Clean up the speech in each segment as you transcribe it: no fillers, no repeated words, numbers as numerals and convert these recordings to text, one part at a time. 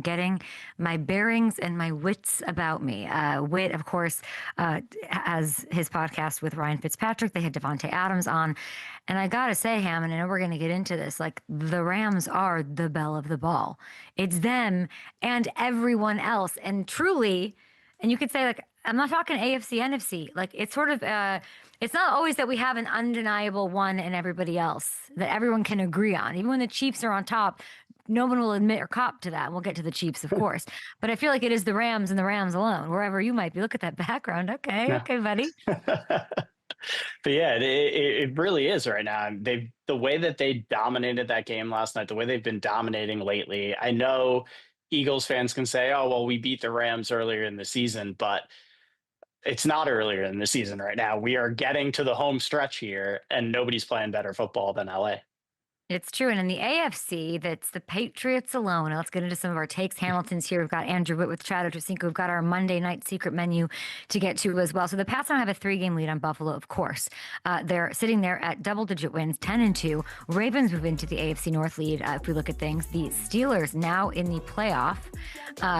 getting my bearings and my wits about me. Wit, of course, as his podcast with Ryan Fitzpatrick, they had Devontae Adams on. And I got to say, Hammond, I know we're going to get into this, like the Rams are the belle of the ball. It's them and everyone else. And truly, and you could say, like, I'm not talking AFC, NFC. Like, it's sort of, it's not always that we have an undeniable one and everybody else that everyone can agree on. Even when the Chiefs are on top, no one will admit or cop to that. We'll get to the Chiefs, of course. But I feel like it is the Rams and the Rams alone, wherever you might be. Look at that background. Okay, Yeah. okay, buddy. But yeah, it really is right now. The way that they dominated that game last night, the way they've been dominating lately. I know Eagles fans can say, "Oh, well, we beat the Rams earlier in the season," but it's not earlier in the season right now. We are getting to the home stretch here, and nobody's playing better football than LA. It's true. And in the AFC, that's the Patriots alone. Now let's get into some of our takes. Hamilton's here. We've got Andrew Whitworth, Chad Ochocinco. We've got our Monday night secret menu to get to as well. So the Pats don't have a 3-game lead on Buffalo, of course. They're sitting there at double-digit wins, 10-2. Ravens move into the AFC North lead. If we look at things, the Steelers now in the playoff,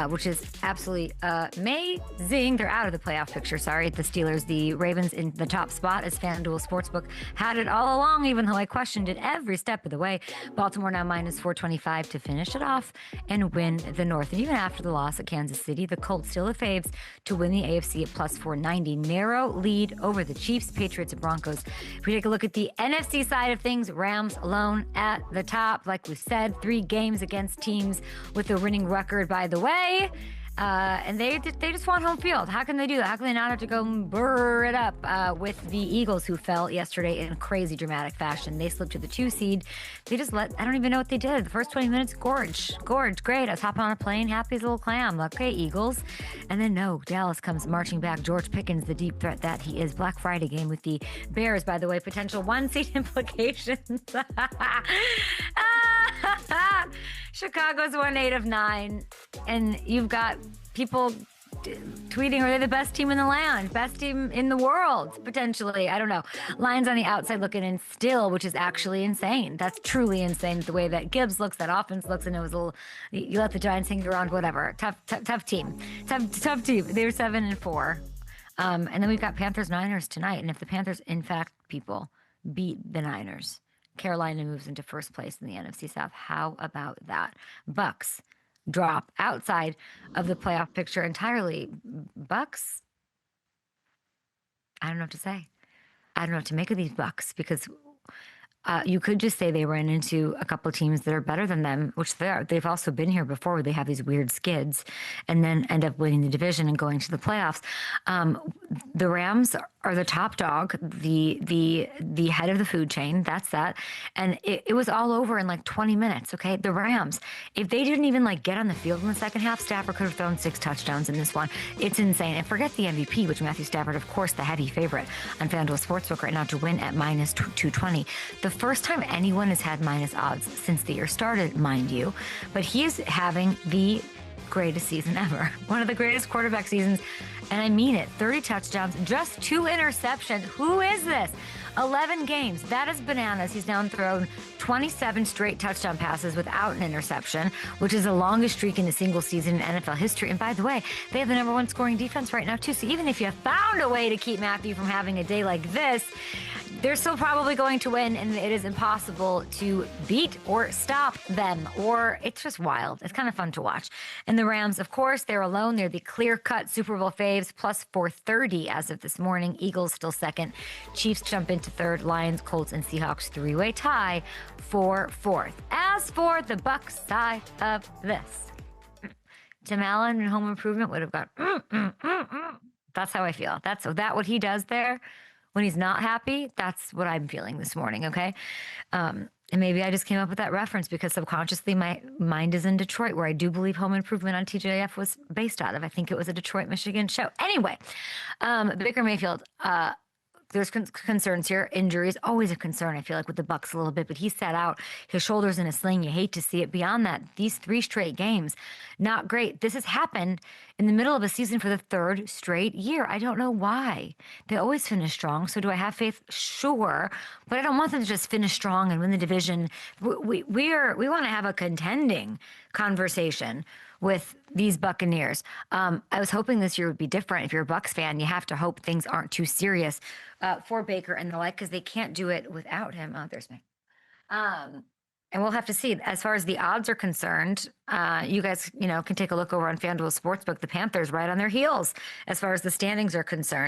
which is absolutely amazing. They're out of the playoff picture. Sorry, the Steelers. The Ravens in the top spot as FanDuel Sportsbook had it all along, even though I questioned it every step of the way. Baltimore now minus 425 to finish it off and win the North. And even after the loss at Kansas City, the Colts still the faves to win the AFC at plus 490. Narrow lead over the Chiefs, Patriots, and Broncos. If we take a look at the NFC side of things, Rams alone at the top. Like we said, 3 games against teams with a winning record, by the way. And they just want home field. How can they do that? How can they not have to go burr it up with the Eagles, who fell yesterday in crazy dramatic fashion? They slipped to the 2 seed. They just I don't even know what they did. The first 20 minutes, gorge, great. I was hopping on a plane, happy as a little clam. Okay, Eagles. And then no, Dallas comes marching back. George Pickens, the deep threat that he is. Black Friday game with the Bears, by the way, potential 1-seed implications. Chicago's won 8 of 9, and you've got people tweeting, are they the best team in the land? Best team in the world, potentially. I don't know. Lions on the outside looking in still, which is actually insane. That's truly insane, the way that Gibbs looks, that offense looks, and it was a little, you let the Giants hang around, whatever. Tough team. Tough team. They were 7-4. And then we've got Panthers-Niners tonight, and if the Panthers, in fact, people, beat the Niners, Carolina moves into first place in the NFC South. How about that? Bucks drop outside of the playoff picture entirely. Bucks, I don't know what to say. I don't know what to make of these Bucks, because you could just say they ran into a couple of teams that are better than them, which they are. They've also been here before, where they have these weird skids and then end up winning the division and going to the playoffs. The Rams are the top dog, the head of the food chain. That's that. And it was all over in like 20 minutes. Okay. The Rams, if they didn't even like get on the field in the second half, Stafford could have thrown 6 touchdowns in this one. It's insane. And forget the MVP, which Matthew Stafford, of course, the heavy favorite on FanDuel Sportsbook right now to win at minus 220. The first time anyone has had minus odds since the year started, mind you, but he is having the greatest season ever. One of the greatest quarterback seasons. And I mean it. 30 touchdowns, just 2 interceptions. Who is this? 11 games. That is bananas. He's now thrown 27 straight touchdown passes without an interception, which is the longest streak in a single season in NFL history. And by the way, they have the number 1 scoring defense right now, too. So even if you found a way to keep Matthew from having a day like this, they're still probably going to win, and it is impossible to beat or stop them, or it's just wild. It's kind of fun to watch. And the Rams, of course, they're alone. They're the clear-cut Super Bowl faves, plus 430 as of this morning. Eagles still second. Chiefs jump into third. Lions, Colts, and Seahawks 3-way tie for fourth. As for the Bucs side of this, Tim Allen and Home Improvement would have got, That's how I feel. That's what he does there. When he's not happy, that's what I'm feeling this morning, okay? And maybe I just came up with that reference because subconsciously my mind is in Detroit, where I do believe Home Improvement on TJF was based out of. I think it was a Detroit, Michigan show. Anyway, Baker Mayfield, there's concerns here. Injuries, always a concern, I feel like, with the Bucs a little bit. But he sat out. His shoulder's in a sling. You hate to see it. Beyond that, these 3 straight games, not great. This has happened in the middle of a season for the 3rd straight year. I don't know why. They always finish strong. So do I have faith? Sure. But I don't want them to just finish strong and win the division. We want to have a contending conversation with these Buccaneers. I was hoping this year would be different. If you're a Bucs fan, you have to hope things aren't too serious for Baker and the like, because they can't do it without him. Oh, there's me. And we'll have to see. As far as the odds are concerned, you guys, can take a look over on FanDuel Sportsbook. The Panthers right on their heels as far as the standings are concerned.